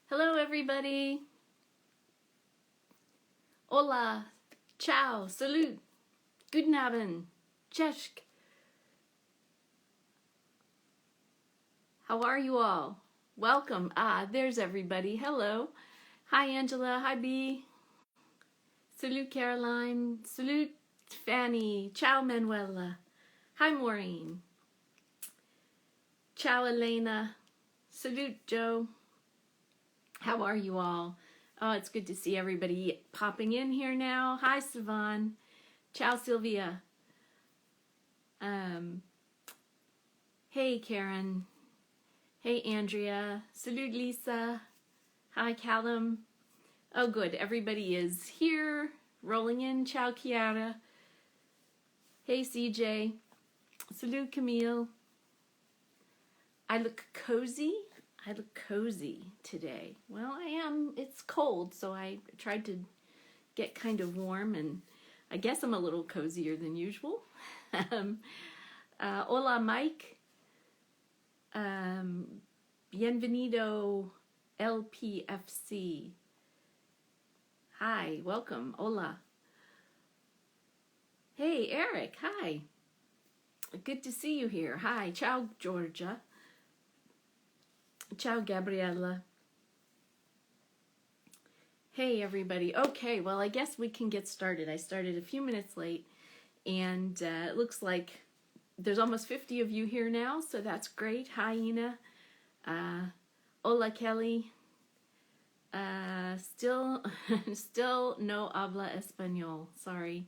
Hello, everybody. Hola, ciao, salut, guten Abend, cześć. How are you all? Welcome. There's everybody. Hello. Hi, Angela. Hi, B. Salut, Caroline. Salut, Fanny. Ciao, Manuela. Hi, Maureen. Ciao, Elena. Salut, Joe. How are you all? Oh, it's good to see everybody popping in here now. Hi, Savan. Ciao, Sylvia. Hey, Karen. Hey, Andrea. Salut, Lisa. Hi, Callum. Oh, good. Everybody is here, rolling in. Ciao, Chiara. Hey, CJ. Salut, Camille. I look cozy. I look cozy today. Well, I am. It's cold, so I tried to get kind of warm, and I guess I'm a little cozier than usual. Hola, Mike. Bienvenido, LPFC. Hi, welcome. Hola. Hey, Eric. Hi. Good to see you here. Hi. Ciao, Georgia. Ciao, Gabriella. Hey, everybody. Okay, well, I guess we can get started. I started a few minutes late, and it looks like there's almost 50 of you here now, so that's great. Hi, Ina. Hola, Kelly. Still no habla español. Sorry.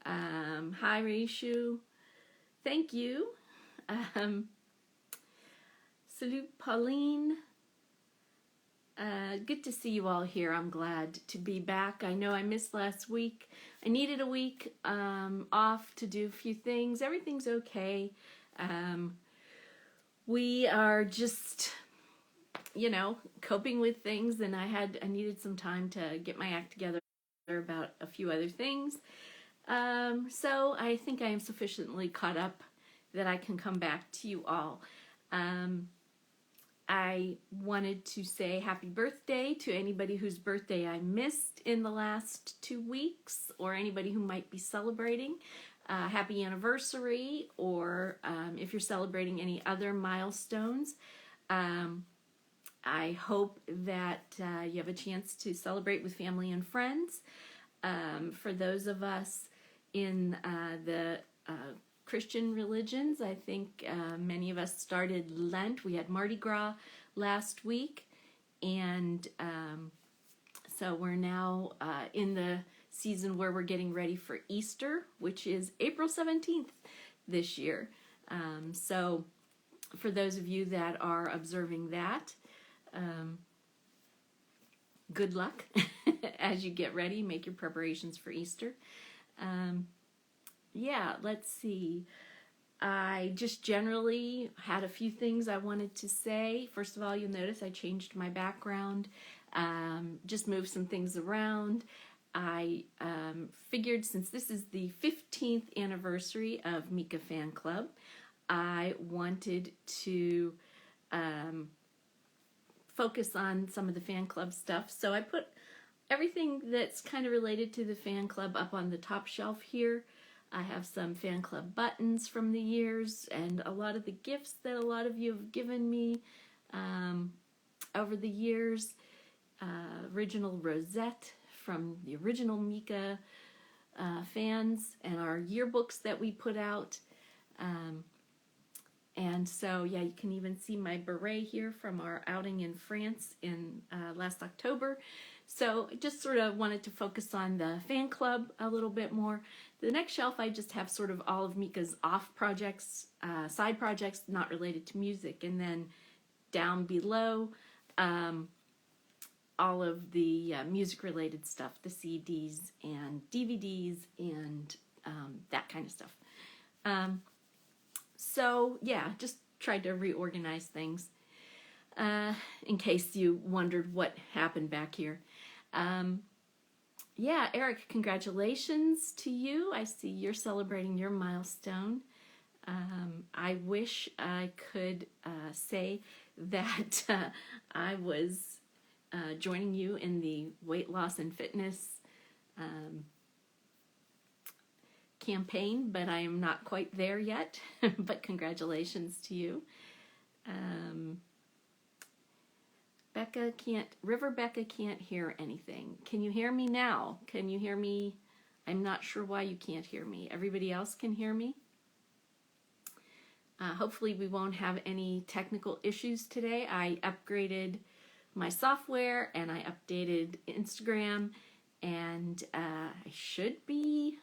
Hi, Reishu. Thank you. Salut, Pauline. Good to see you all here. I'm glad to be back. I know I missed last week. I needed a week off to do a few things. Everything's okay. We are just, coping with things, and I needed some time to get my act together about a few other things. So I think I am sufficiently caught up that I can come back to you all. I wanted to say happy birthday to anybody whose birthday I missed in the last 2 weeks, or anybody who might be celebrating. Happy anniversary, or if you're celebrating any other milestones. I hope that you have a chance to celebrate with family and friends. For those of us in the Christian religions, I think many of us started Lent. We had Mardi Gras last week, and so we're now in the season where we're getting ready for Easter, which is April 17th this year. So for those of you that are observing that, good luck as you get ready, make your preparations for Easter. Yeah, let's see. I just generally had a few things I wanted to say. First of all, you'll notice I changed my background, just moved some things around. I figured since this is the 15th anniversary of Mika Fan Club, I wanted to focus on some of the fan club stuff. So I put everything that's kind of related to the fan club up on the top shelf here. I have some fan club buttons from the years and a lot of the gifts that a lot of you have given me over the years. Original rosette from the original Mika fans, and our yearbooks that we put out. And so, yeah, you can even see my beret here from our outing in France in last October. So I just sort of wanted to focus on the fan club a little bit more. The next shelf, I just have sort of all of Mika's off projects, side projects not related to music. And then down below, all of the music-related stuff, the CDs and DVDs and that kind of stuff. So, yeah, just tried to reorganize things in case you wondered what happened back here. Yeah, Eric, congratulations to you. I see you're celebrating your milestone. I wish I could say that I was joining you in the weight loss and fitness campaign, but I am not quite there yet. But congratulations to you. River Becca can't hear anything. Can you hear me now? Can you hear me? I'm not sure why you can't hear me. Everybody else can hear me? Hopefully we won't have any technical issues today. I upgraded my software and I updated Instagram, and I should be,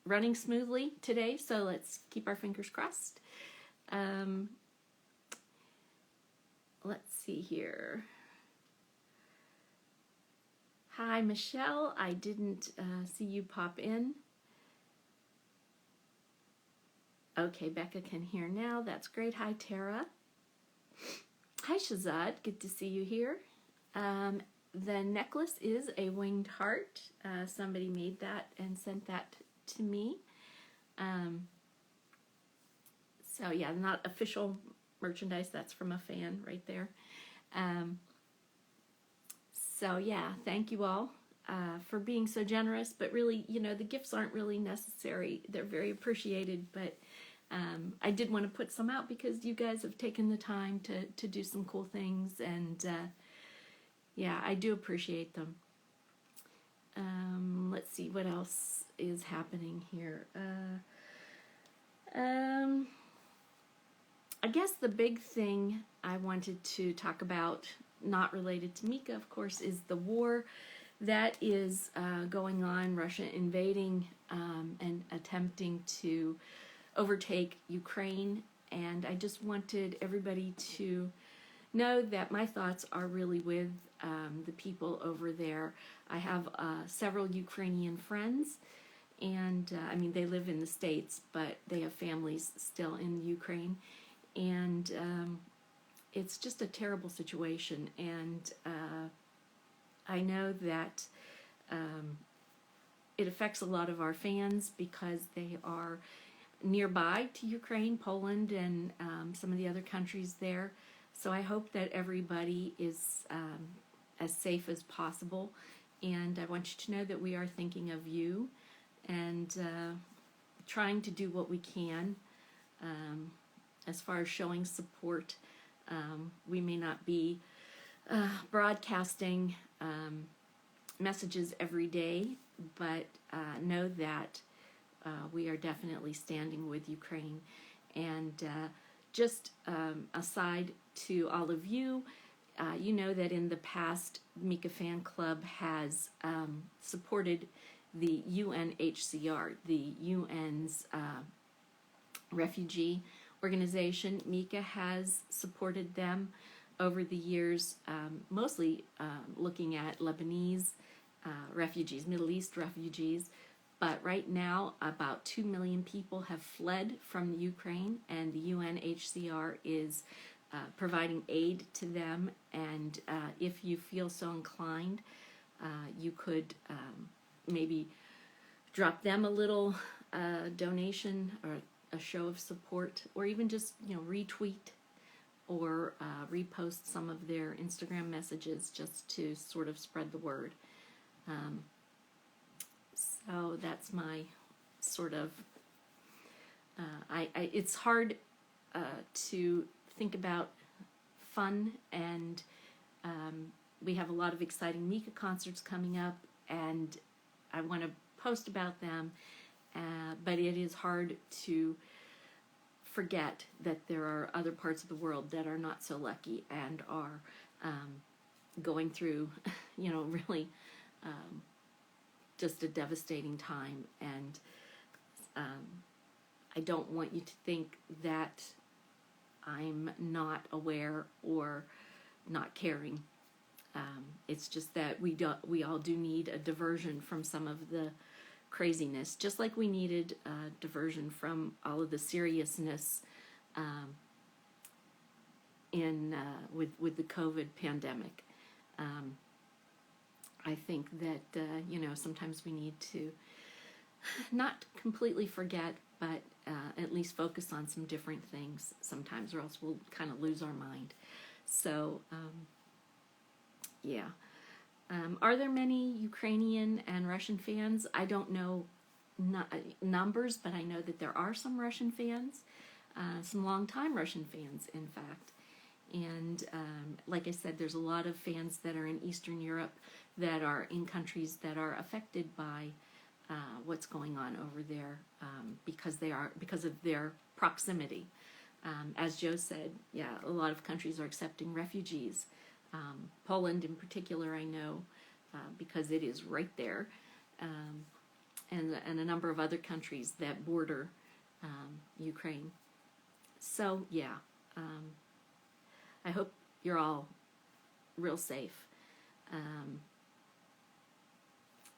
running smoothly today. So let's keep our fingers crossed. Let's see here. Hi, Michelle. I didn't see you pop in. Okay, Becca can hear now. That's great. Hi, Tara. Hi, Shazad. Good to see you here. The necklace is a winged heart. Somebody made that and sent that to me. So yeah, not official merchandise. That's from a fan right there. So yeah, thank you all for being so generous. But really, the gifts aren't really necessary. They're very appreciated, but I did want to put some out because you guys have taken the time to do some cool things, and yeah, I do appreciate them. Let's see what else is happening here. I guess the big thing I wanted to talk about, not related to Mika, of course, is the war that is going on, Russia invading and attempting to overtake Ukraine. And I just wanted everybody to know that my thoughts are really with the people over there. I have several Ukrainian friends, and they live in the States, but they have families still in Ukraine. And it's just a terrible situation. And I know that it affects a lot of our fans because they are nearby to Ukraine, Poland, and some of the other countries there. So I hope that everybody is as safe as possible. And I want you to know that we are thinking of you and trying to do what we can as far as showing support. We may not be broadcasting messages every day, but know that we are definitely standing with Ukraine. And just aside to all of you, you know that in the past, Mika Fan Club has supported the UNHCR, the UN's refugee organization. Mika has supported them over the years, mostly looking at Lebanese refugees, Middle East refugees. But right now, about 2 million people have fled from Ukraine, and the UNHCR is providing aid to them. And if you feel so inclined, you could maybe drop them a little donation or a show of support, or even just retweet or repost some of their Instagram messages just to sort of spread the word. So that's my sort of, it's hard to think about fun, and we have a lot of exciting Mika concerts coming up, and I want to post about them, but it is hard to forget that there are other parts of the world that are not so lucky and are going through, really just a devastating time. And I don't want you to think that I'm not aware or not caring. It's just that we all do need a diversion from some of the craziness, just like we needed a diversion from all of the seriousness with the COVID pandemic. I think that sometimes we need to not completely forget, but at least focus on some different things sometimes, or else we'll kind of lose our mind. So, yeah. Are there many Ukrainian and Russian fans? I don't know numbers, but I know that there are some Russian fans, some longtime Russian fans, in fact. And like I said, there's a lot of fans that are in Eastern Europe that are in countries that are affected by what's going on over there because of their proximity. As Joe said, yeah, a lot of countries are accepting refugees. Poland, in particular, I know because it is right there, and a number of other countries that border Ukraine. So yeah. I hope you're all real safe.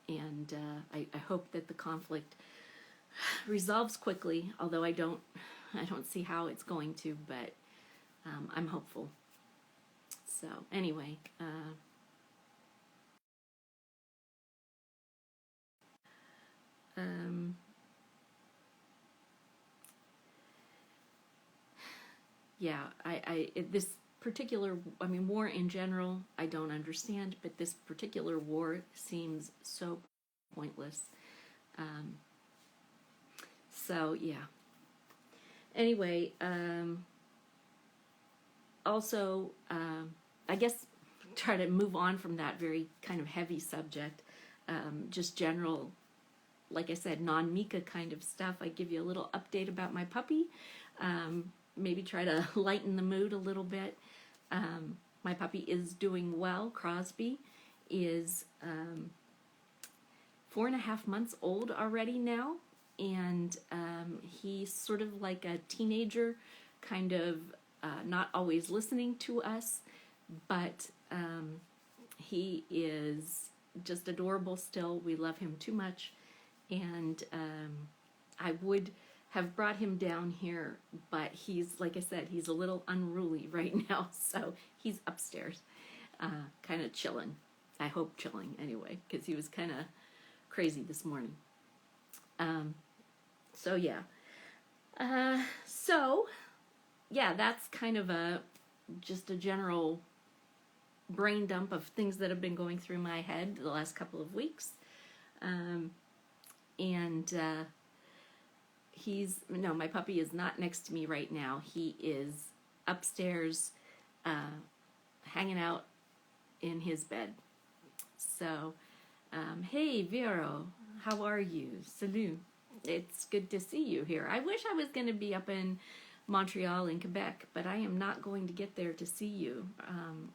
And I hope that the conflict resolves quickly, although I don't see how it's going to, but I'm hopeful. So anyway, yeah, this particular, I mean, war in general, I don't understand, but this particular war seems so pointless. So yeah. Anyway, also, I guess try to move on from that very kind of heavy subject. Just general, like I said, non-Mika kind of stuff. I give you a little update about my puppy. Maybe try to lighten the mood a little bit. My puppy is doing well. Crosby is 4.5 months old already now, and he's sort of like a teenager, kind of not always listening to us, but he is just adorable still. We love him too much, and I would have brought him down here, but he's, like I said, he's a little unruly right now, so he's upstairs, kind of chilling. I hope chilling anyway, because he was kind of crazy this morning. So yeah. So yeah, that's kind of just a general brain dump of things that have been going through my head the last couple of weeks. And my puppy is not next to me right now. He is upstairs, hanging out in his bed. So, hey, Vero, how are you? Salut. It's good to see you here. I wish I was going to be up in Montreal in Quebec, but I am not going to get there to see you.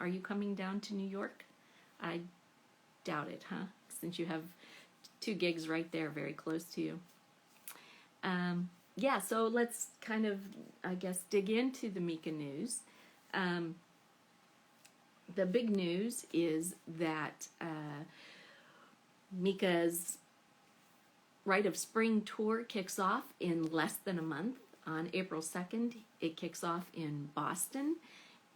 Are you coming down to New York? I doubt it, huh? Since you have 2 gigs right there very close to you. Yeah, so let's kind of, I guess, dig into the Mika news. The big news is that Mika's Rite of Spring tour kicks off in less than a month. On April 2nd, it kicks off in Boston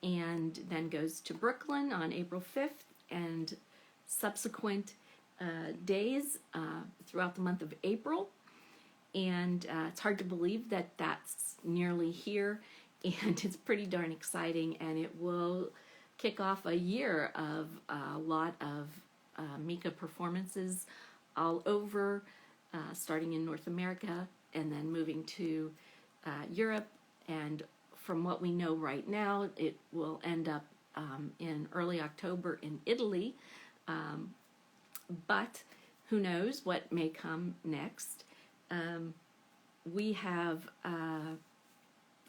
and then goes to Brooklyn on April 5th and subsequent days throughout the month of April. And it's hard to believe that that's nearly here, and it's pretty darn exciting, and it will kick off a year of a lot of Mika performances all over, starting in North America and then moving to Europe, and from what we know right now, it will end up in early October in Italy, but who knows what may come next. We have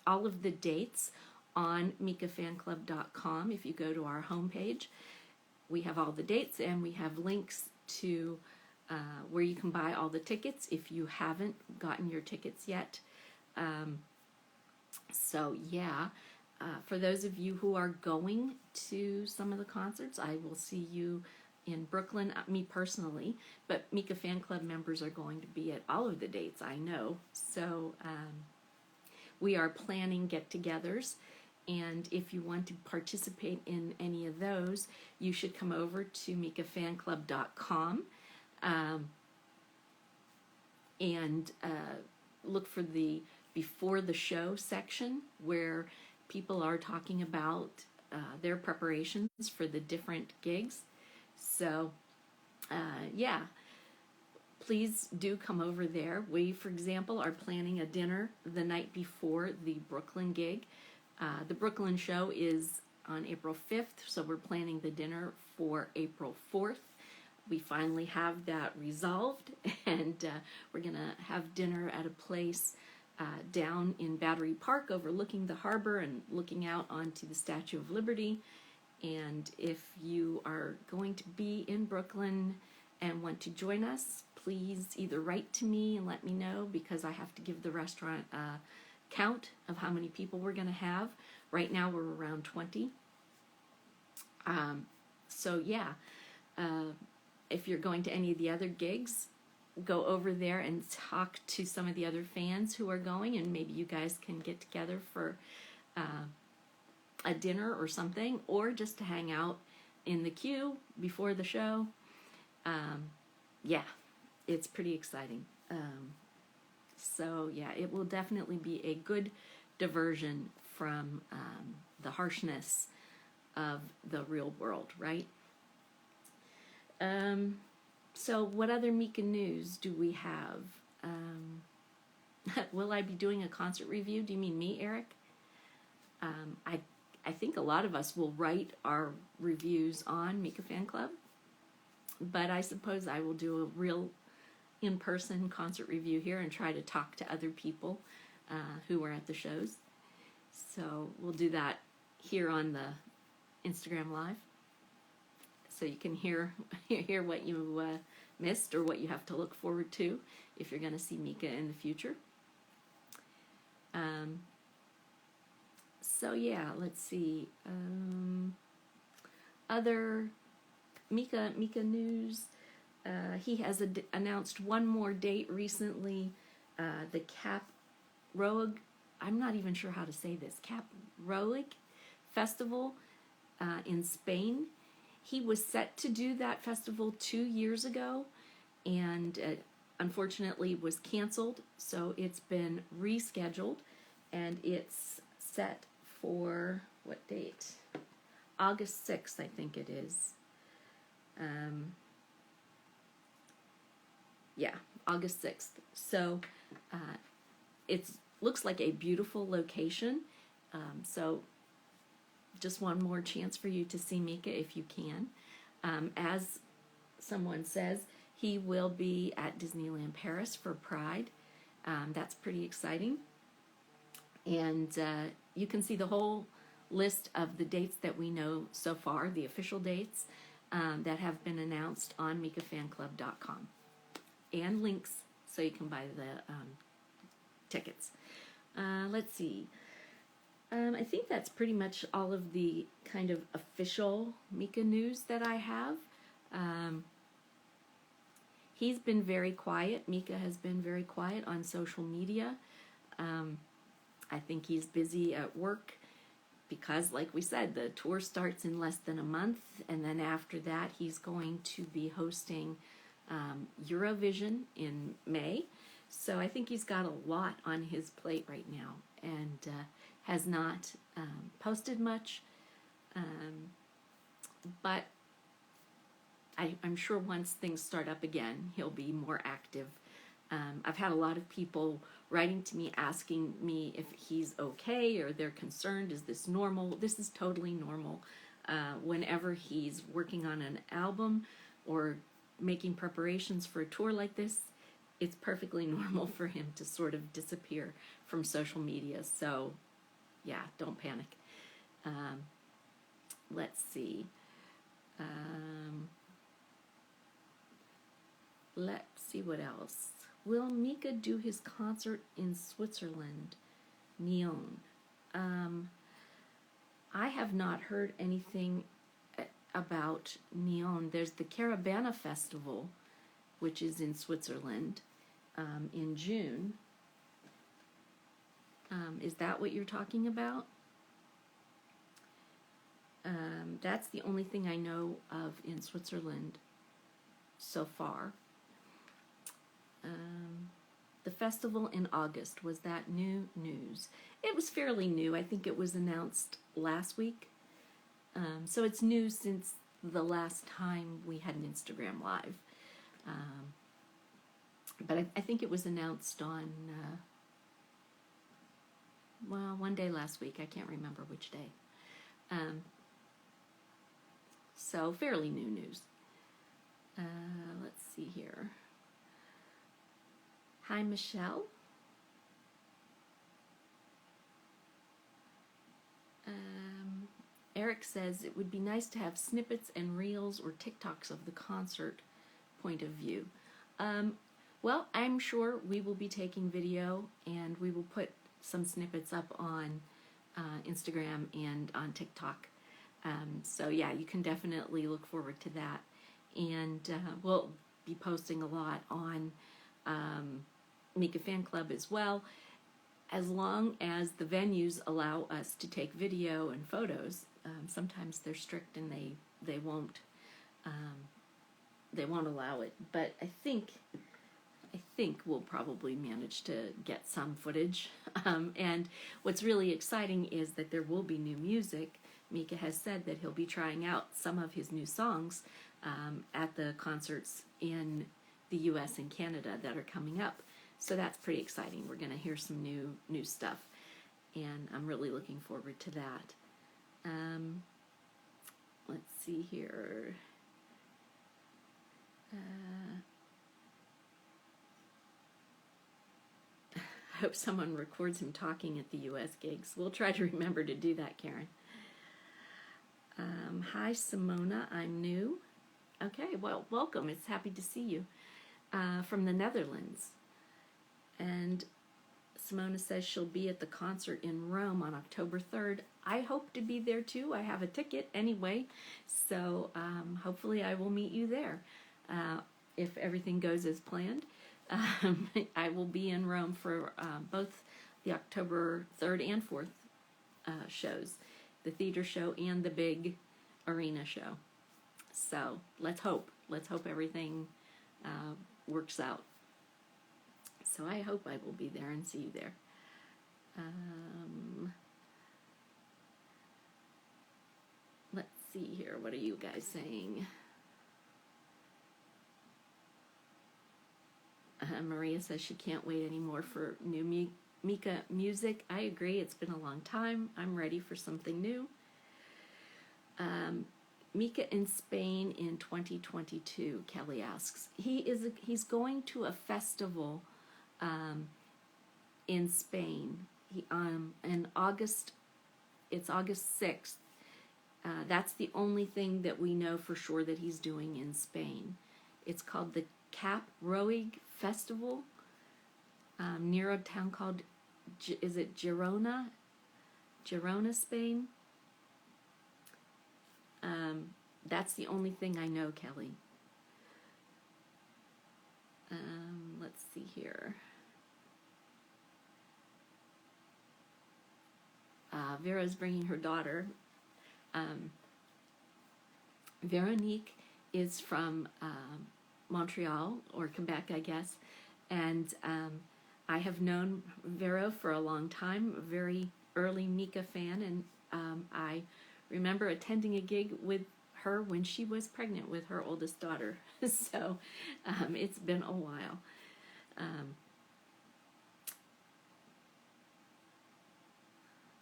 all of the dates on MikaFanClub.com. If you go to our homepage, we have all the dates, and we have links to where you can buy all the tickets if you haven't gotten your tickets yet. So yeah, for those of you who are going to some of the concerts, I will see you in Brooklyn, me personally, but Mika Fan Club members are going to be at all of the dates, I know. So we are planning get-togethers, and if you want to participate in any of those, you should come over to MikaFanClub.com and look for the Before the Show section, where people are talking about their preparations for the different gigs. So, yeah, please do come over there. We, for example, are planning a dinner the night before the Brooklyn gig. The Brooklyn show is on April 5th, so we're planning the dinner for April 4th. We finally have that resolved, and we're going to have dinner at a place down in Battery Park overlooking the harbor and looking out onto the Statue of Liberty. And if you are going to be in Brooklyn and want to join us, please either write to me and let me know, because I have to give the restaurant a count of how many people we're going to have. Right now we're around 20. So yeah, if you're going to any of the other gigs, go over there and talk to some of the other fans who are going, and maybe you guys can get together for a dinner or something, or just to hang out in the queue before the show. Yeah, it's pretty exciting. So yeah, it will definitely be a good diversion from the harshness of the real world, right? So what other Mika news do we have? Will I be doing a concert review? Do you mean me, Eric? I think a lot of us will write our reviews on Mika Fan Club, but I suppose I will do a real in-person concert review here and try to talk to other people who were at the shows. So we'll do that here on the Instagram Live, so you can hear what you missed or what you have to look forward to if you're going to see Mika in the future. So yeah, let's see. Other Mika news. He has announced one more date recently. The Cap Roig, I'm not even sure how to say this, Cap Roig Festival in Spain. He was set to do that festival 2 years ago, and unfortunately was canceled. So it's been rescheduled, and it's set for what date? August 6th, I think it is. Yeah, August 6th. So it looks like a beautiful location. So just one more chance for you to see Mika if you can. As someone says, he will be at Disneyland Paris for Pride. That's pretty exciting. And you can see the whole list of the dates that we know so far, the official dates that have been announced on MikaFanClub.com. And links so you can buy the tickets. Let's see. I think that's pretty much all of the kind of official Mika news that I have. He's been very quiet. Mika has been very quiet on social media. I think he's busy at work because, like we said, the tour starts in less than a month, and then after that he's going to be hosting Eurovision in May. So I think he's got a lot on his plate right now, and has not posted much, but I'm sure once things start up again, he'll be more active. I've had a lot of people writing to me asking me if he's okay or they're concerned. Is this normal? This is totally normal. Whenever he's working on an album or making preparations for a tour like this, it's perfectly normal for him to sort of disappear from social media. So yeah, don't panic. Let's see. Let's see what else. Will Mika do his concert in Switzerland? Nyon. I have not heard anything about Nyon. There's the Caravana Festival, which is in Switzerland in June. Is that what you're talking about? That's the only thing I know of in Switzerland so far. The festival in August, was that new news? It was fairly new. I think it was announced last week. So it's new since the last time we had an Instagram Live. But I think it was announced on, well, one day last week. I can't remember which day. So fairly new news. Let's see here. Hi, Michelle. Eric says it would be nice to have snippets and reels or TikToks of the concert point of view. Well, I'm sure we will be taking video and we will put some snippets up on Instagram and on TikTok. So yeah, you can definitely look forward to that. And we'll be posting a lot on Mika Fan Club as well, as long as the venues allow us to take video and photos. Sometimes they're strict and they won't allow it. But I think we'll probably manage to get some footage. And what's really exciting is that there will be new music. Mika has said that he'll be trying out some of his new songs at the concerts in the US and Canada that are coming up. So that's pretty exciting. We're going to hear some new stuff, and I'm really looking forward to that. Let's see here. I hope someone records him talking at the US gigs. We'll try to remember to do that, Karen. Hi, Simona. I'm new. Okay, well, welcome. It's happy to see you from the Netherlands. And Simona says she'll be at the concert in Rome on October 3rd. I hope to be there too. I have a ticket anyway, so hopefully I will meet you there. If everything goes as planned, I will be in Rome for both the October 3rd and 4th shows, the theater show and the big arena show. So let's hope everything works out. So I hope I will be there and see you there. Let's see here. What are you guys saying? Maria says she can't wait anymore for new Mika music. I agree. It's been a long time. I'm ready for something new. Mika in Spain in 2022, Kelly asks. He's going to a festival in Spain. In August, it's August 6th. That's the only thing that we know for sure that he's doing in Spain. It's called the Cap Roig Festival near a town called, is it Girona? Girona, Spain? That's the only thing I know, Kelly. Let's see here. Vera's bringing her daughter. Veronique is from Montreal, or Quebec, I guess, and I have known Vera for a long time, a very early Mika fan, and I remember attending a gig with her when she was pregnant with her oldest daughter. So it's been a while.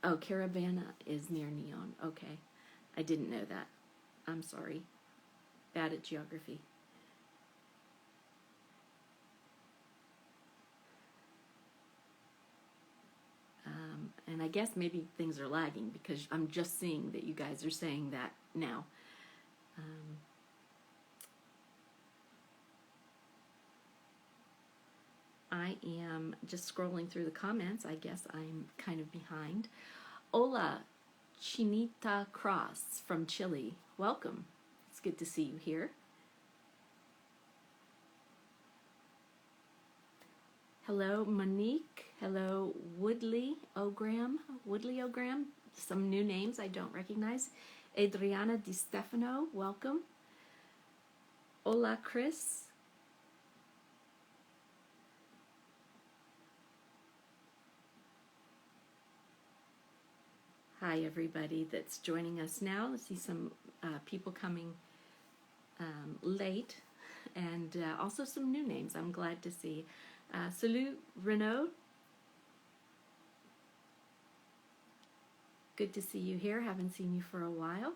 Oh, Caravana is near Neon. Okay. I didn't know that. I'm sorry. Bad at geography. And I guess maybe things are lagging because I'm just seeing that you guys are saying that now. I am just scrolling through the comments. I guess I'm kind of behind. Hola, Chinita Cross from Chile. Welcome. It's good to see you here. Hello, Monique. Hello, Woodley Ogram. Some new names I don't recognize. Adriana Di Stefano, welcome. Hola, Chris. Hi, everybody that's joining us now. I see some people coming late, and also some new names I'm glad to see. Salut, Renaud. Good to see you here. Haven't seen you for a while.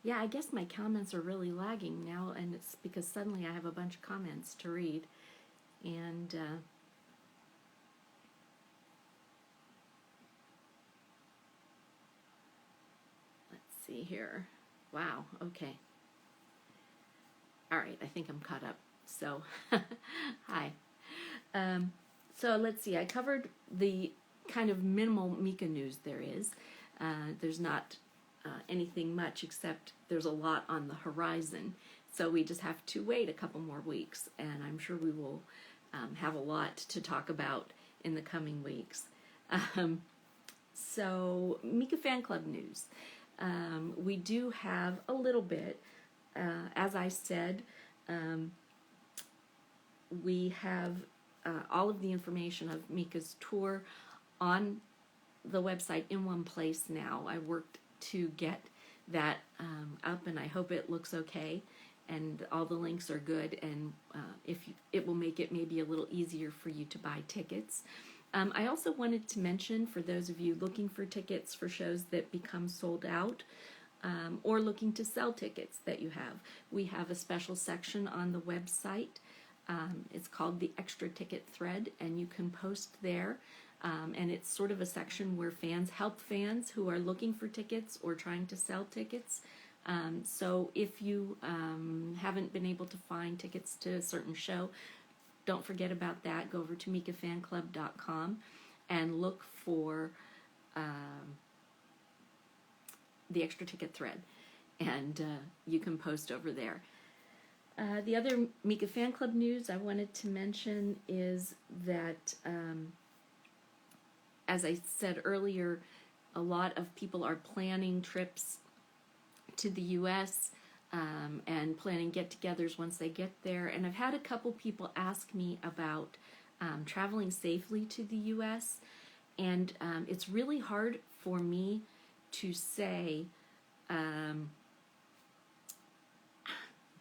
Yeah, I guess my comments are really lagging now, and it's because suddenly I have a bunch of comments to read. And let's see here. Wow, okay. All right, I think I'm caught up. So, hi. So let's see, I covered the kind of minimal Mika news there is. There's not anything much except there's a lot on the horizon. So we just have to wait a couple more weeks, and I'm sure we will have a lot to talk about in the coming weeks. So Mika Fan Club news. We do have a little bit. As I said, we have all of the information of Mika's tour on the website in one place now. I worked to get that up, and I hope it looks okay, and all the links are good, and it will make it maybe a little easier for you to buy tickets. I also wanted to mention, for those of you looking for tickets for shows that become sold out, or looking to sell tickets that you have, we have a special section on the website. It's called the Extra Ticket Thread, and you can post there. And it's sort of a section where fans help fans who are looking for tickets or trying to sell tickets. So if you haven't been able to find tickets to a certain show, don't forget about that. Go over to mikafanclub.com and look for the Extra Ticket Thread, and you can post over there. The other Mika Fan Club news I wanted to mention is that, as I said earlier, a lot of people are planning trips to the U.S. And planning get-togethers once they get there. And I've had a couple people ask me about traveling safely to the U.S. And it's really hard for me to say,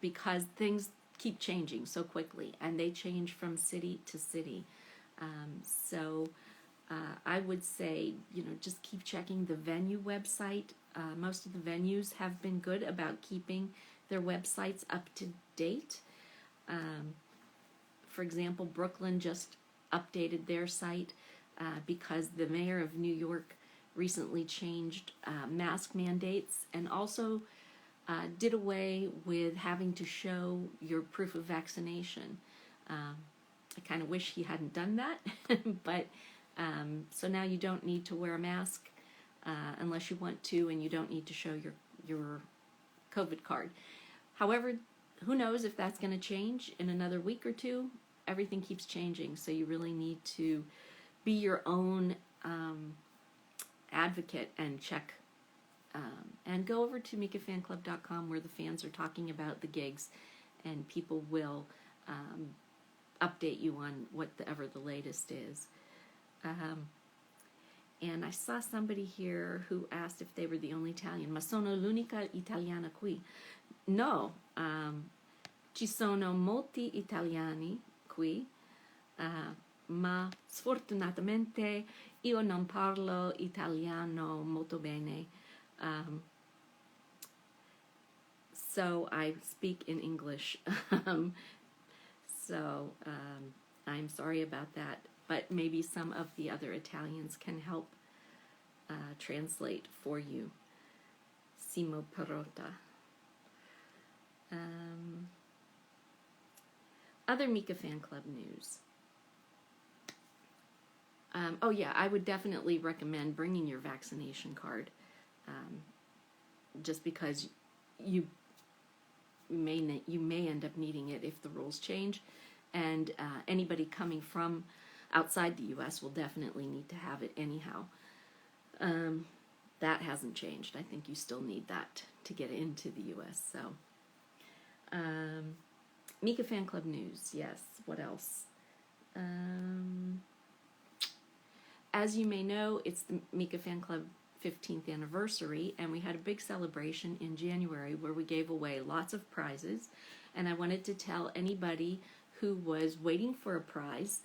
because things keep changing so quickly, and they change from city to city. So I would say, just keep checking the venue website. Most of the venues have been good about keeping their websites up to date. For example, Brooklyn just updated their site because the mayor of New York recently changed mask mandates, and also did away with having to show your proof of vaccination. I kind of wish he hadn't done that, but so now you don't need to wear a mask unless you want to, and you don't need to show your COVID card. However, who knows if that's going to change in another week or two. Everything keeps changing, so you really need to be your own advocate and check. And go over to mikafanclub.com, where the fans are talking about the gigs, and people will update you on whatever the latest is. And I saw somebody here who asked if they were the only Italian. Ma sono l'unica italiana qui. No, ci sono molti italiani qui, ma sfortunatamente io non parlo italiano molto bene. So I speak in English. So I'm sorry about that, but maybe some of the other Italians can help translate for you. Simo Perota. Other Mika Fan Club news. Oh yeah, I would definitely recommend bringing your vaccination card, just because you may end up needing it if the rules change, and anybody coming from outside the U.S. will definitely need to have it anyhow. That hasn't changed. I think you still need that to get into the U.S. So, Mika Fan Club news. Yes. What else? As you may know, it's the Mika Fan Club 15th anniversary, and we had a big celebration in January where we gave away lots of prizes. And I wanted to tell anybody who was waiting for a prize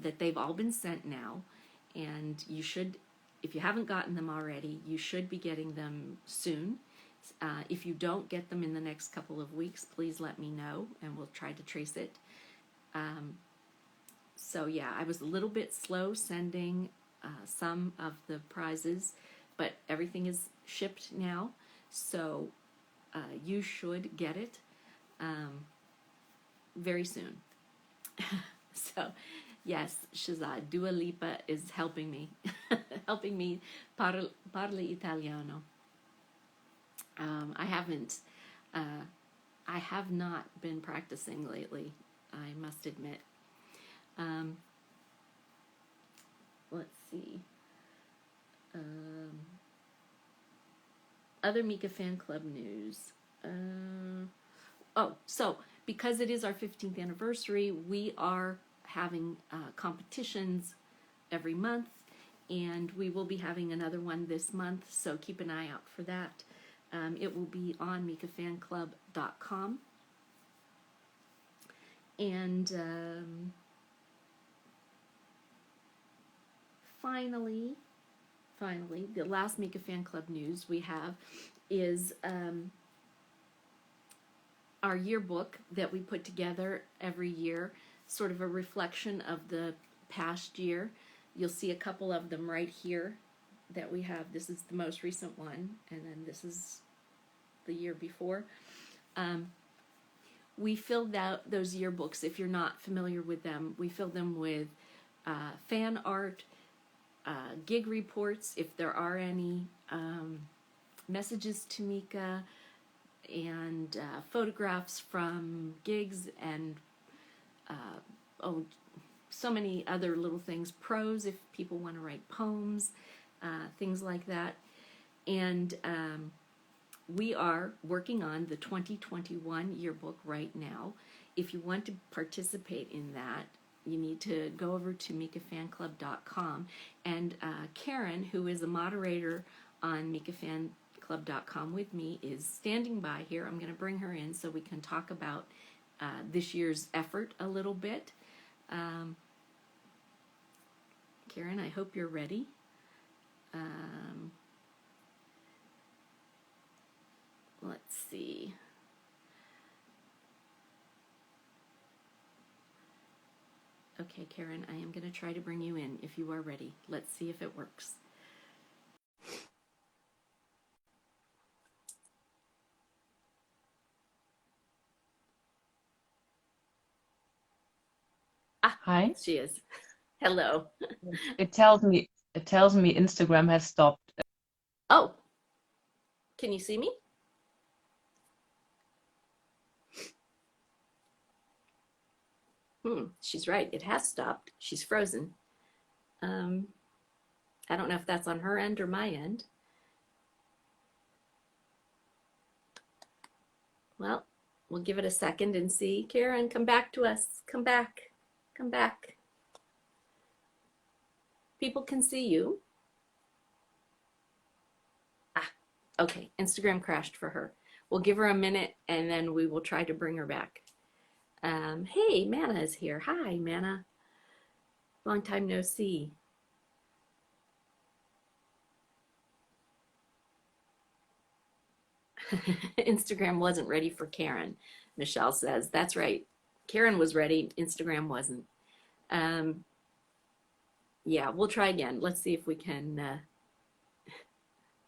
that they've all been sent now, and you should, if you haven't gotten them already, you should be getting them soon. If you don't get them in the next couple of weeks, please let me know and we'll try to trace it. So yeah, I was a little bit slow sending some of the prizes, but everything is shipped now, so you should get it very soon. So yes, Shazad, Dua Lipa is helping me, helping me parli italiano. I have not been practicing lately, I must admit. Let's see. Other Mika fan club news. So because it is our 15th anniversary, we are having competitions every month, and we will be having another one this month, so keep an eye out for that. It will be on mikafanclub.com. And finally, the last Mika Fan Club news we have is our yearbook that we put together every year, sort of a reflection of the past year. You'll see a couple of them right here that we have. This is the most recent one, and then this is the year before. We filled out those yearbooks, if you're not familiar with them, we filled them with fan art, gig reports, if there are any, messages to Mika, and photographs from gigs, and so many other little things, prose if people want to write poems, things like that. And we are working on the 2021 yearbook right now. If you want to participate in that, you need to go over to mikafanclub.com, and Karen, who is a moderator on mikafanclub.com with me, is standing by here. I'm going to bring her in so we can talk about this year's effort a little bit. Karen, I hope you're ready. Let's see. Okay, Karen, I am going to try to bring you in if you are ready. Let's see if it works. Hi. She is. Hello. It tells me Instagram has stopped. Oh, can you see me? She's right. It has stopped. She's frozen. I don't know if that's on her end or my end. Well, we'll give it a second and see. Karen, come back to us. Come back. Come back. People can see you. Okay. Instagram crashed for her. We'll give her a minute and then we will try to bring her back. Hey, Manna is here. Hi, Manna. Long time no see. Instagram wasn't ready for Karen, Michelle says. That's right. Karen was ready. Instagram wasn't. Yeah, we'll try again. Let's see if we can.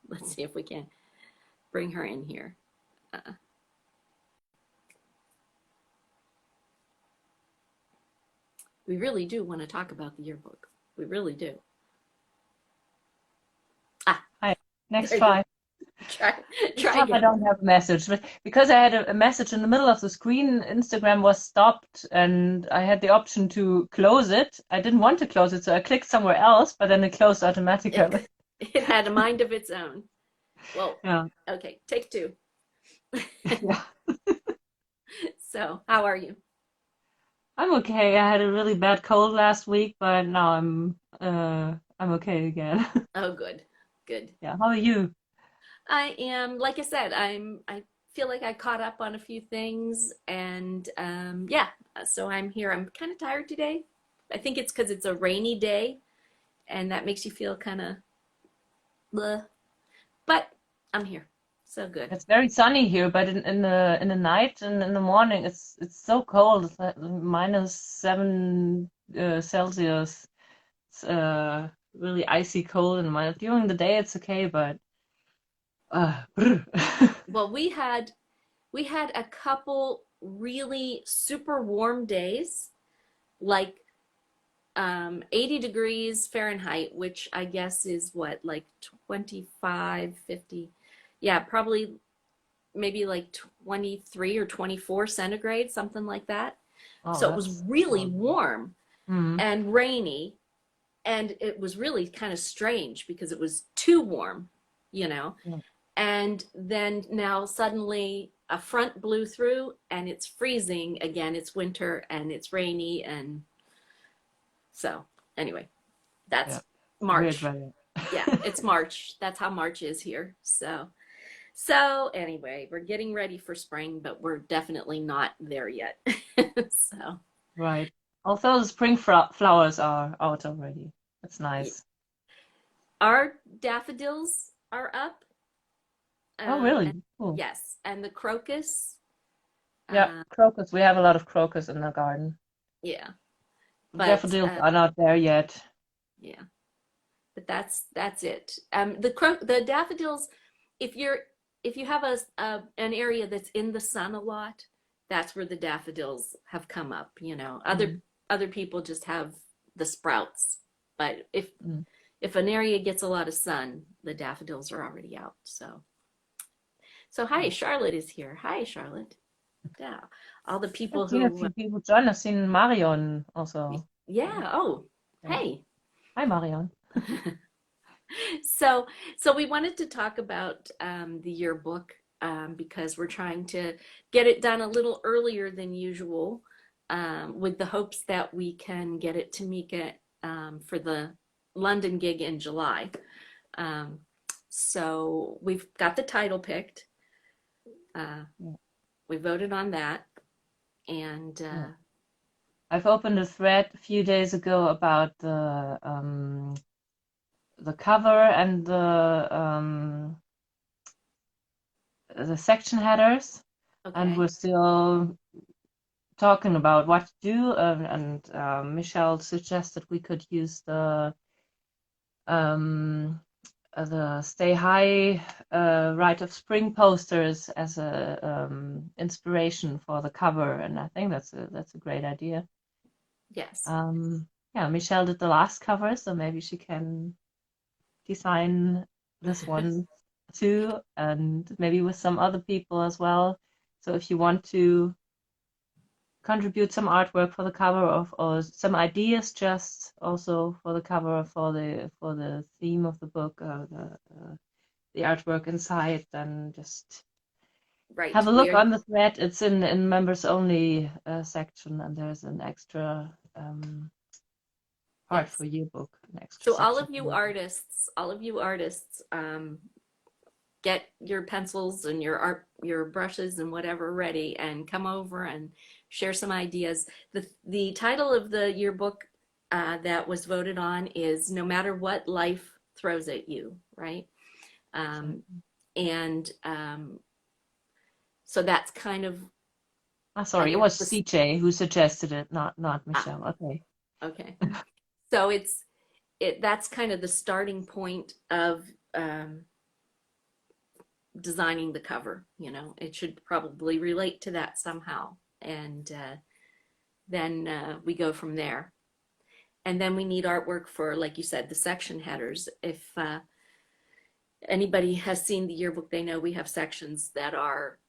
Let's see if we can bring her in here. We really do want to talk about the yearbook. We really do. Hi. Next try. Try again. I don't have a message, but because I had a message in the middle of the screen, Instagram was stopped, and I had the option to close it. I didn't want to close it, so I clicked somewhere else, but then it closed automatically. It had a mind of its own. Well, yeah. Okay, take two. Yeah. So, how are you? I'm okay. I had a really bad cold last week, but now I'm okay again. Oh, good. Good. Yeah. How are you? I am, like I said, I feel like I caught up on a few things and yeah, so I'm here. I'm kind of tired today. I think it's because it's a rainy day and that makes you feel kind of bleh, but I'm here. So good. It's very sunny here, but in the night and in the morning, it's so cold. It's like -7 Celsius. It's really icy cold, and during the day it's okay, but brr. Well, we had a couple really super warm days, like 80 degrees Fahrenheit, which I guess is what, like 25, 50. Yeah, probably maybe like 23 or 24 centigrade, something like that. Oh, So it was that's really horrible. warm Mm, and rainy. And it was really kind of strange because it was too warm, you know. yeah, And then now suddenly a front blew through and it's freezing again. It's winter and it's rainy. And so, anyway, yeah. that's Weird March. weather. Yeah, it's March. That's how March is here. So anyway, we're getting ready for spring, but we're definitely not there yet. So, Right. Although the spring flowers are out already. It's nice. our daffodils are up. Oh, And really? Cool. yes, and the crocus, Yeah, uh, crocus. We have a lot of crocus in the garden. yeah, but Daffodils are not there yet. yeah, but that's it. The daffodils, if you're if you have an area that's in the sun a lot, that's where the daffodils have come up. Mm, Other people just have the sprouts, but if mm. if an area gets a lot of sun, the daffodils are already out. So hi, Right. Charlotte is here. Hi, Charlotte. Yeah, all the I've people seen a who few people join. I've seen Marion also. yeah. Oh, Yeah. hey. Hi, Marion. So, so we wanted to talk about the yearbook because we're trying to get it done a little earlier than usual, with the hopes that we can get it to Mika for the London gig in July. Um, so we've got the title picked. Uh, Yeah, we voted on that, and yeah. I've opened a thread a few days ago about the cover and the section headers, and okay, we're still talking about what to do. And Michelle suggested we could use um, the Stay High Rite of Spring posters as a inspiration for the cover, and I think that's a great idea. yes, Yeah, Michelle did the last cover, so maybe she can design this one too, and maybe with some other people as well. So if you want to contribute some artwork for the cover of, or some ideas just also for the cover for the theme of the book, the artwork inside, then just right. have a We look are on the thread. It's in members only section, and there's an extra part yes. for yearbook, an extra So section for yearbook. all of you artists, get your pencils and your art, your brushes and whatever ready, and come over and share some ideas. The title of the yearbook that was voted on is "No Matter What Life Throws at You," right? Um, Exactly. and so that's kind of, Ah, I sorry, it guess, was CJ who suggested it, not ah, Michelle. Okay. okay. So that's kind of the starting point of um, designing the cover. It should probably relate to that somehow, and then we go from there. And then we need artwork for, like you said, the section headers. If anybody has seen the yearbook, they know we have sections that are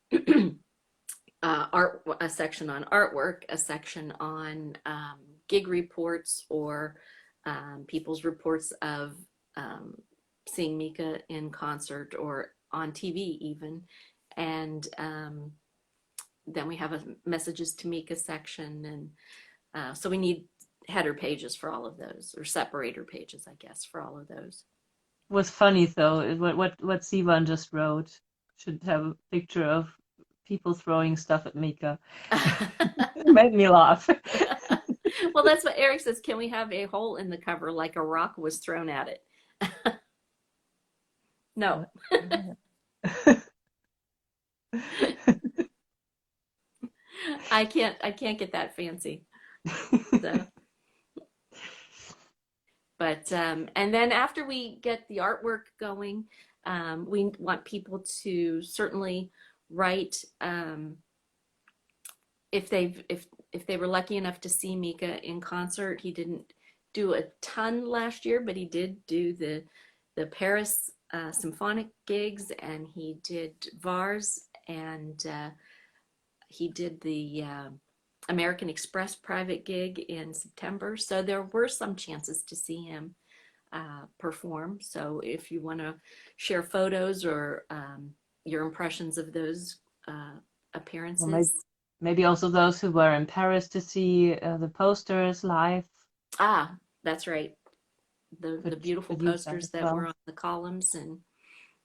art, a section on artwork, a section on gig reports, or people's reports of um, seeing Mika in concert or on TV even. And then we have a messages to Mika section. And so we need header pages for all of those, or separator pages, I guess, for all of those. was funny though. What Sivan just wrote should have a picture of people throwing stuff at Mika. It made me laugh. Well, that's what Eric says. Can we have a hole in the cover like a rock was thrown at it? No, I can't get that fancy. So, but and then after we get the artwork going, we want people to certainly write if they were lucky enough to see Mika in concert. He didn't do a ton last year, but he did do the Paris symphonic gigs, and he did Vars, and he did the American Express private gig in September. So there were some chances to see him perform. So if you want to share photos or your impressions of those Or maybe, appearances. maybe also those who were in Paris to see the posters live Ah, that's right. The could beautiful could use that posters as that were well. on the columns, and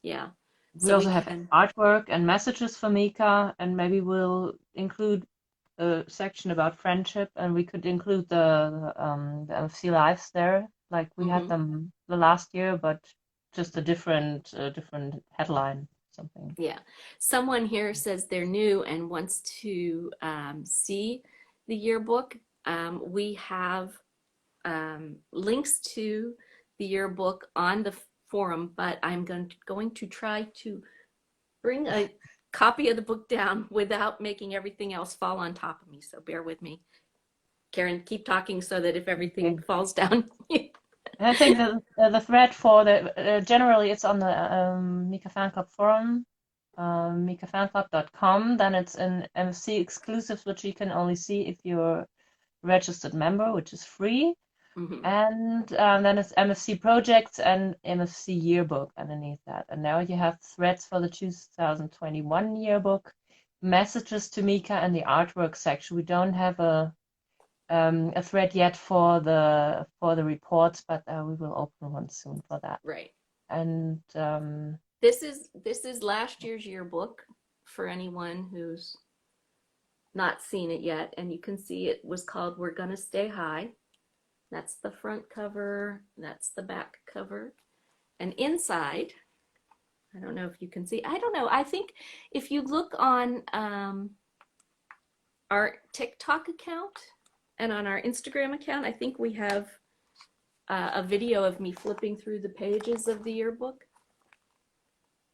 yeah. We So we also have can. artwork and messages for Mika, and maybe we'll include a section about friendship, and we could include the MFC lives there, like we had Mhm. them the last year, but just a different headline, something. Yeah. Someone here says they're new and wants to see the yearbook. We have links to the yearbook on the forum, but I'm going to try to bring a copy of the book down without making everything else fall on top of me. So bear with me. Karen, keep talking so that if everything Okay. falls down. And I think the thread for the generally it's on the Mika Fan Club forum, mikafanclub.com. Then it's in MFC exclusives, which you can only see if you're a registered member, which is free. Mhm. And then it's MFC projects and MFC yearbook underneath that. And now you have threads for the 2021 yearbook, messages to Mika, and the artwork section. We don't have a thread yet for the reports, but we will open one soon for that. Right. And This is last year's yearbook for anyone who's not seen it yet, and you can see it was called "We're Gonna Stay High." That's the front cover. That's the back cover. And inside, I don't know if you can see. I don't know. I think if you look on our TikTok account and on our Instagram account, I think we have a video of me flipping through the pages of the yearbook.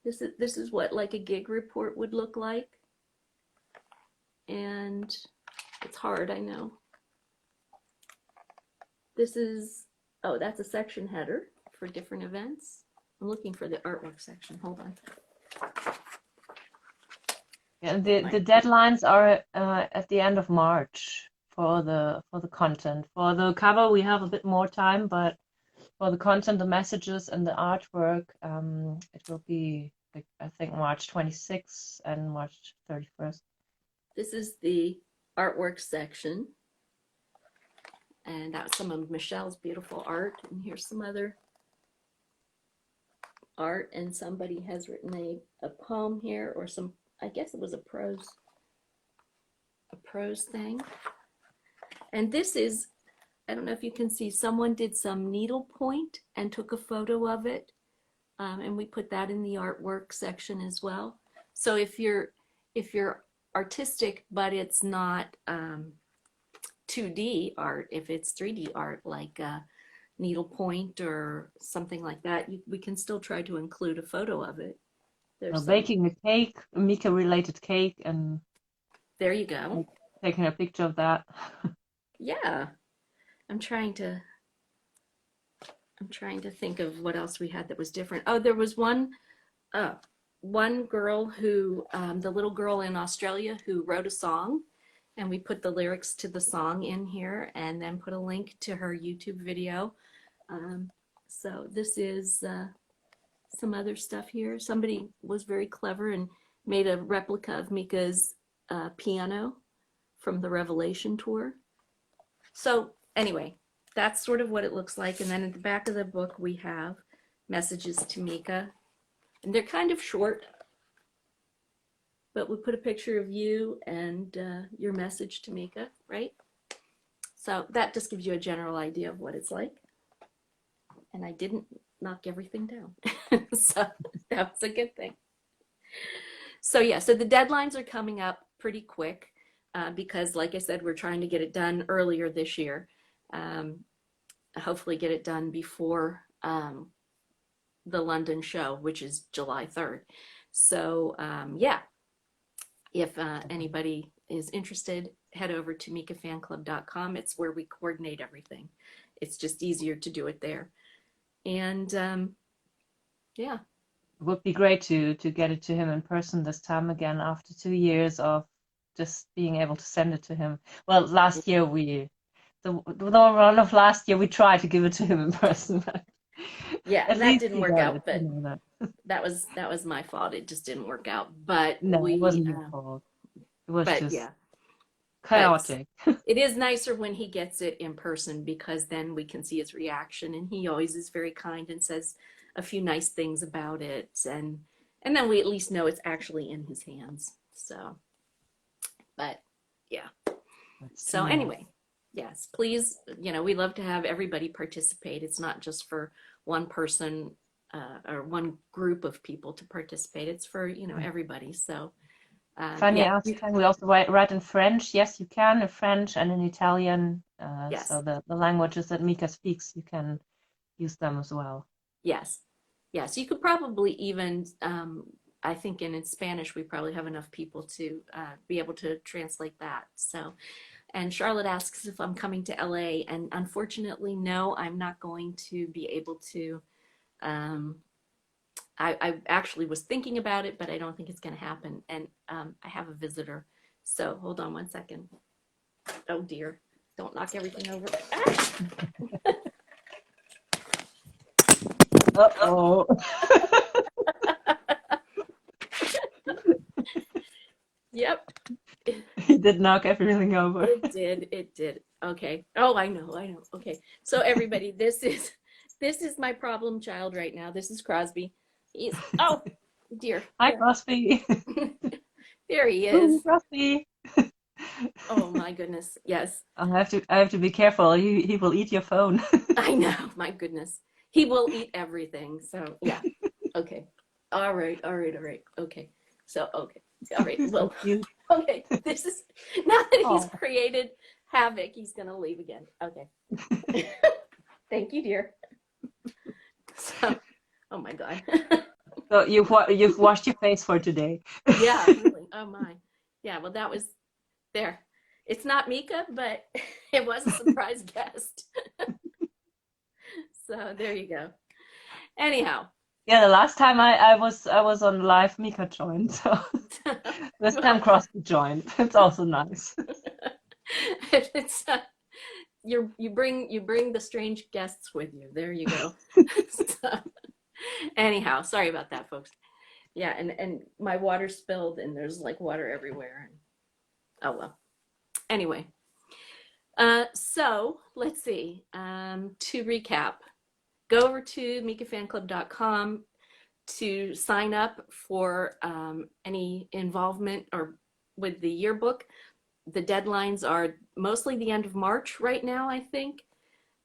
This is what like a gig report would look like, and it's hard, I know. This is that's a section header for different events. I'm looking for the artwork section. Hold on. yeah, the deadlines are at the end of March for the content. For the cover, we have a bit more time, but for the content, the messages, and the artwork, it will be like, I think March 26th and March 31st. This is the artwork section, and that's some of Michelle's beautiful art. And here's some other art, and somebody has written a poem here, or some, I guess it was a prose thing. And this is, I don't know if you can see, someone did some needlepoint and took a photo of it, and we put that in the artwork section as well. So if you're artistic, but it's not 2D art, if it's 3D art like needlepoint or something like that, we can still try to include a photo of it. So There's some. baking a cake, a Mika related cake, and There you go. like, taking a picture of that. Yeah, I'm trying to. I'm trying to think of what else we had that was different. Oh, there was one girl who, the little girl in Australia who wrote a song, and we put the lyrics to the song in here, and then put a link to her YouTube video. Um, so this is some other stuff here. Somebody was very clever and made a replica of Mika's piano from the Revelation tour. So anyway, that's sort of what it looks like. And then at the back of the book, we have messages to Mika. And they're kind of short, but we put a picture of you and your message to Mika, right? So that just gives you a general idea of what it's like. And I didn't knock everything down. So that was a good thing. So yeah, so the deadlines are coming up pretty quick because like I said, we're trying to get it done earlier this year. Um, Hopefully get it done before the London show, which is July 3rd. So yeah, if anybody is interested, head over to mikafanclub.com. It's where we coordinate everything. It's just easier to do it there. And yeah. It would be great to get it to him in person this time again after 2 years of just being able to send it to him. Well, last year the run of last year we tried to give it to him in person. Yeah, At and that least didn't he work got out, it, but that. that was my fault. It just didn't work out. But No, it wasn't your fault. It was but just yeah, but chaotic. it is nicer when he gets it in person because then we can see his reaction, and he always is very kind and says a few nice things about it, and then we at least know it's actually in his hands. So, but yeah. That's So true, yeah. anyway, yes, please, we love to have everybody participate. It's not just for one person or one group of people to participate. It's for, everybody. So Fanny yeah, asked, can we also write in French? Yes, you can, in French and in Italian. So yes, the languages that Mika speaks, you can use them as well. yes, yes. You could probably even, I think in Spanish, we probably have enough people to be able to translate that. So, and Charlotte asks if I'm coming to LA, and unfortunately, no, I'm not going to be able to. Um, I actually was thinking about it, but I don't think it's going to happen. And I have a visitor. So hold on one second. Oh dear. Don't knock everything over. Uh-oh. Yep. He did knock everything over. It did. It did. Okay. Oh, I know. I know. Okay. So everybody, this is my problem child right now. This is Crosby. He's oh dear. Hi, Crosby. There he Ooh, is. Crosby. Oh my goodness. Yes. I have to be careful. He will eat your phone. I know. My goodness. He will eat everything. So yeah. Okay. All right. All right. All right. Okay. So okay. All right. So Well, cute. okay. This is now that he's Oh. created havoc, he's gonna leave again. Okay. Thank you, dear. So, oh my God. So you've washed your face for today. Yeah, really. Oh my. Yeah, well that was there. It's not Mika, but it was a surprise guest. So there you go. Anyhow. Yeah, the last time I was on live, Mika joined. So this time Well, Crosby joined. It's also nice. it's you bring the strange guests with you. There you go. So, anyhow, sorry about that, folks. Yeah, and my water spilled, and there's like water everywhere. And, oh well. Anyway, so let's see. To recap, go over to mikafanclub.com to sign up for any involvement or with the yearbook. The deadlines are mostly the end of March right now, I think.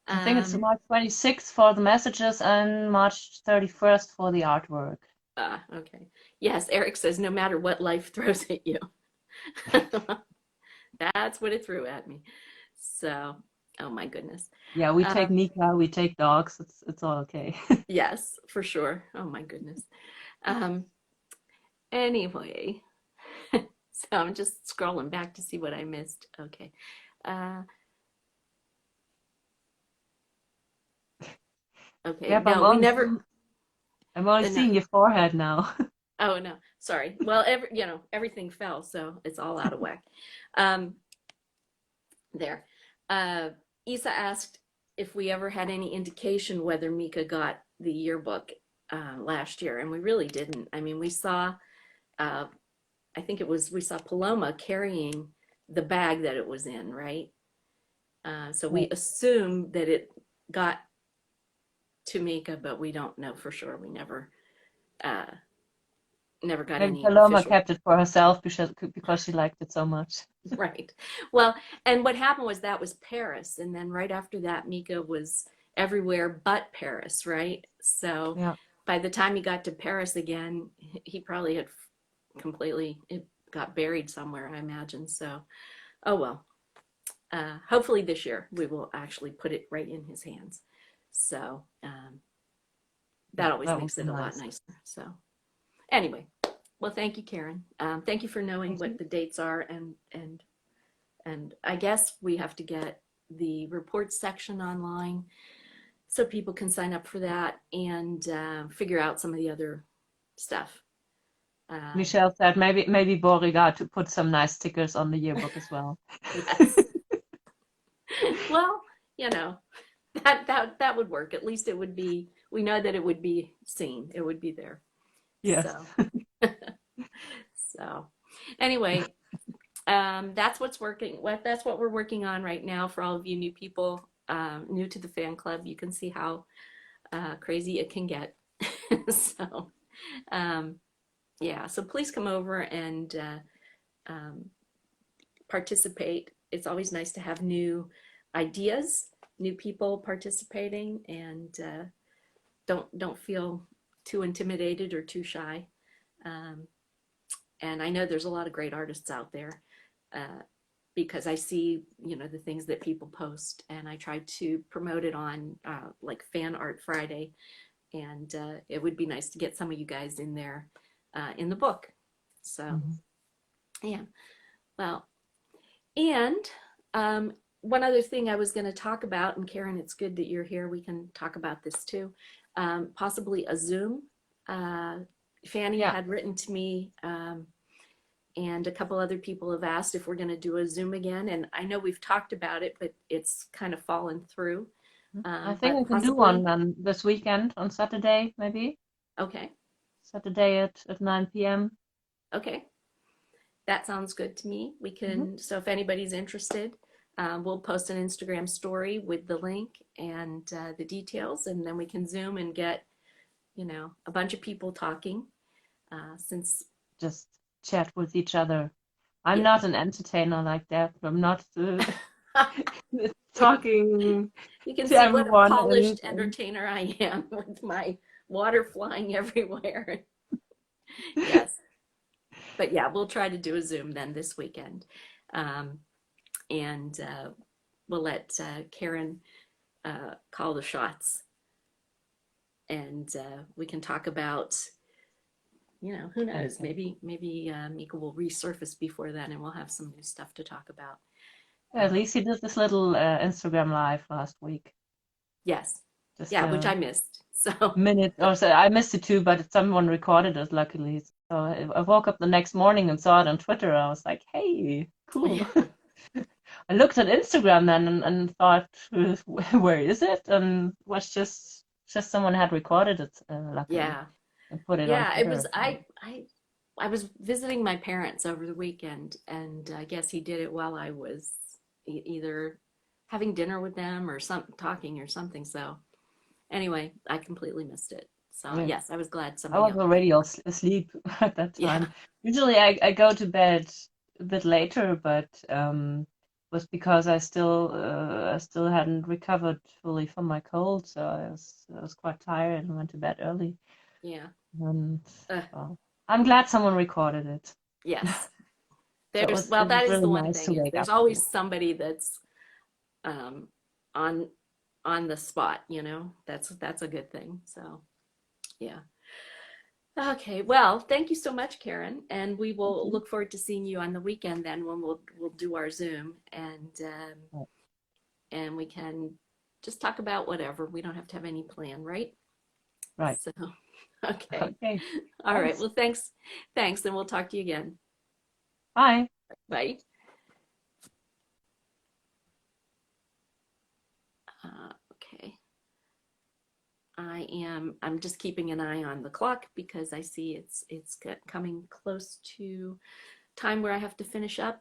I think it's March 26th for the messages and March 31st for the artwork. Okay. Yes, Eric says no matter what life throws at you. That's what it threw at me. So, oh my goodness. Yeah, we take Mika, we take dogs. It's all okay. Yes, for sure. Oh my goodness. Anyway, so I'm just scrolling back to see what I missed. Okay. Okay. Yep, No, we never. I'm only No. seeing your forehead now. Oh no, sorry. Well, everything fell, so it's all out of whack. There. Isa asked if we ever had any indication whether Mika got the yearbook last year, and we really didn't. I mean, we saw, I think we saw Paloma carrying the bag that it was in, right? So we assumed that it got to Mika, but we don't know for sure. We uh, never got Maybe any Paloma official. kept it for herself because she liked it so much. Right. Well, and what happened was that was Paris, and then right after that, Mika was everywhere but Paris, right? So Yeah. by the time he got to Paris again, he probably had completely it got buried somewhere, I imagine. So, oh well. Hopefully this year we will actually put it right in his hands. So that Yeah, always that would makes be it a lot nice. nicer. So anyway, well, thank you, Karen. Thank you for knowing Thank what you. the dates are, and I guess we have to get the reports section online so people can sign up for that and figure out some of the other stuff. Um, Michelle said maybe Beauregard to put some nice stickers on the yearbook as well. yes. Well, you know, that would work. At least it would be. We know that it would be seen. It would be there. Yes. So so anyway, that's what's working. That's what we're working on right now for all of you new people, new to the fan club. You can see how crazy it can get. So um, yeah, so please come over and um, participate. It's always nice to have new ideas, new people participating, and don't feel too intimidated or too shy. Um, and I know there's a lot of great artists out there uh, because I see the things that people post, and I try to promote it on like Fan Art Friday, and it would be nice to get some of you guys in there in the book. So Mhm. yeah, well, and one other thing I was going to talk about, and Karen, it's good that you're here. We can talk about this too. Possibly a Zoom. Fanny Yeah. had written to me, and a couple other people have asked if we're going to do a Zoom again. And I know we've talked about it, but it's kind of fallen through. I think But we can do one possibly, then this weekend on Saturday, maybe. okay, Saturday at 9 p.m. okay. That sounds good to me. We Hmm. can, so if anybody's interested, we'll post an Instagram story with the link and the details, and then we can Zoom and get, a bunch of people talking. Since, Just chat with each other. I'm yeah, not an entertainer like that. I'm not you talking can to see what a everyone polished and entertainer I am with my water flying everywhere. Yes, but yeah, we'll try to do a Zoom then this weekend. Um, and we'll let Karen call the shots, and we can talk about, who knows, okay. maybe Mika will resurface before then, and we'll have some new stuff to talk about. Yeah, at least he did this little Instagram live last week. Yes, Just yeah, which I a missed. So minute or so. I missed it too, but someone recorded it luckily. So I woke up the next morning and saw it on Twitter. I was like, hey, cool. I looked at Instagram then and thought, where is it? And was just someone had recorded it, luckily, yeah, and put it on yeah, it Twitter. was I was visiting my parents over the weekend, and I guess he did it while I was either having dinner with them or some talking or something. So anyway, I completely missed it. So Yeah, yes, I was glad I somebody was else. already asleep at that Yeah, time. Usually I go to bed a bit later, but was because I still hadn't recovered fully from my cold, so I was quite tired and went to bed early. yeah. And Uh, well, I'm glad someone recorded it. yes. So it There's was well, it that was is really the one nice to thing is wake there's up to always it. somebody that's um, on on the spot. That's a good thing. So yeah. Okay. Well, thank you so much, Karen, and we Thank will you. look forward to seeing you on the weekend then when we'll do our Zoom Right. and we can just talk about whatever. We don't have to have any plan, right? Right. So okay. Okay. All right. Thanks. Well, thanks, and we'll talk to you again. Bye. Bye. Okay. I'm just keeping an eye on the clock because I see it's coming close to time where I have to finish up,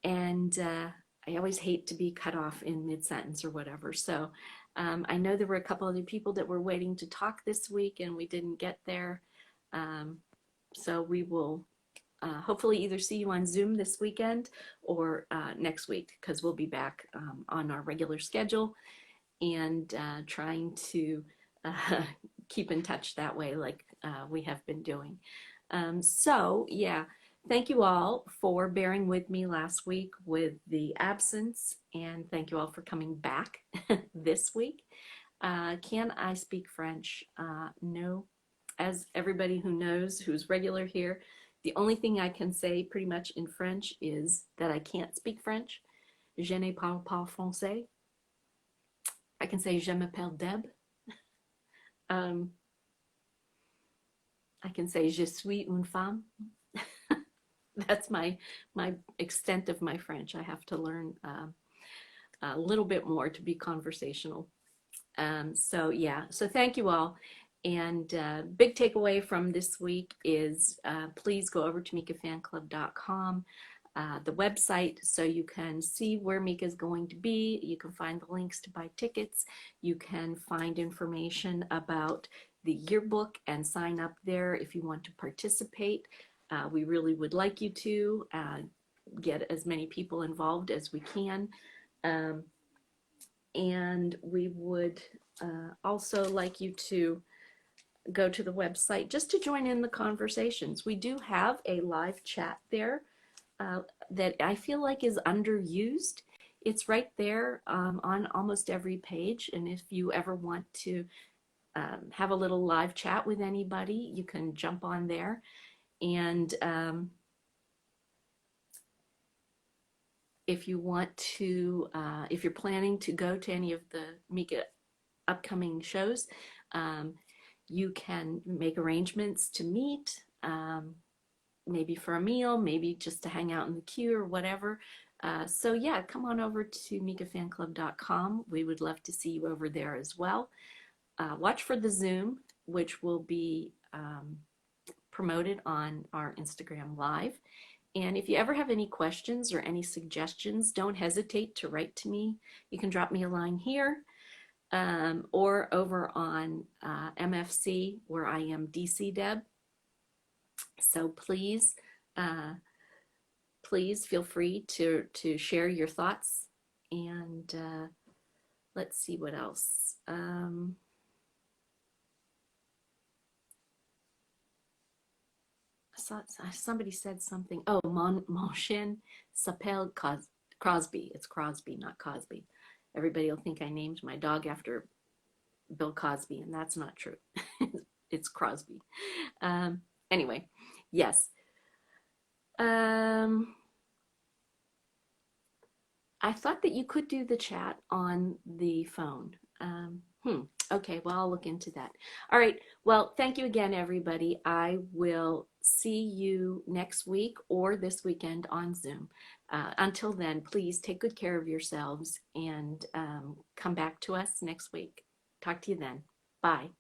and I always hate to be cut off in mid sentence or whatever. So I know there were a couple other people that were waiting to talk this week and we didn't get there. So we will hopefully either see you on Zoom this weekend or next week, because we'll be back on our regular schedule and trying to uh, keep in touch that way like we have been doing. So, yeah, thank you all for bearing with me last week with the absence, and thank you all for coming back this week. Can I speak French? No. As everybody who knows, who's regular here, the only thing I can say pretty much in French is that I can't speak French. Je ne parle pas français. I can say je m'appelle Deb. Um, I can say je suis une femme. That's my extent of my French. I have to learn a little bit more to be conversational. So yeah, so thank you all. And big takeaway from this week is please go over to mikafanclub.com, the website, so you can see where Mika is going to be. You can find the links to buy tickets. You can find information about the yearbook and sign up there if you want to participate. We really would like you to get as many people involved as we can. And we would also like you to go to the website just to join in the conversations. We do have a live chat there that I feel like is underused. It's right there on almost every page. And if you ever want to have a little live chat with anybody, you can jump on there. And if you want to, if you're planning to go to any of the Mika upcoming shows, you can make arrangements to meet, maybe for a meal, maybe just to hang out in the queue or whatever. So yeah, come on over to mikafanclub.com. We would love to see you over there as well. Watch for the Zoom, which will be promoted on our Instagram Live. And if you ever have any questions or any suggestions, don't hesitate to write to me. You can drop me a line here or over on MFC, where I am DC Deb. So please, please feel free to share your thoughts. And let's see what else. Somebody said something. Oh, mon chien s'appelle Crosby. It's Crosby, not Cosby. Everybody will think I named my dog after Bill Cosby, and that's not true. It's Crosby. Anyway, yes. I thought that you could do the chat on the phone. Okay, well, I'll look into that. All right, well, thank you again, everybody. I will see you next week or this weekend on Zoom. Until then, please take good care of yourselves and come back to us next week. Talk to you then. Bye.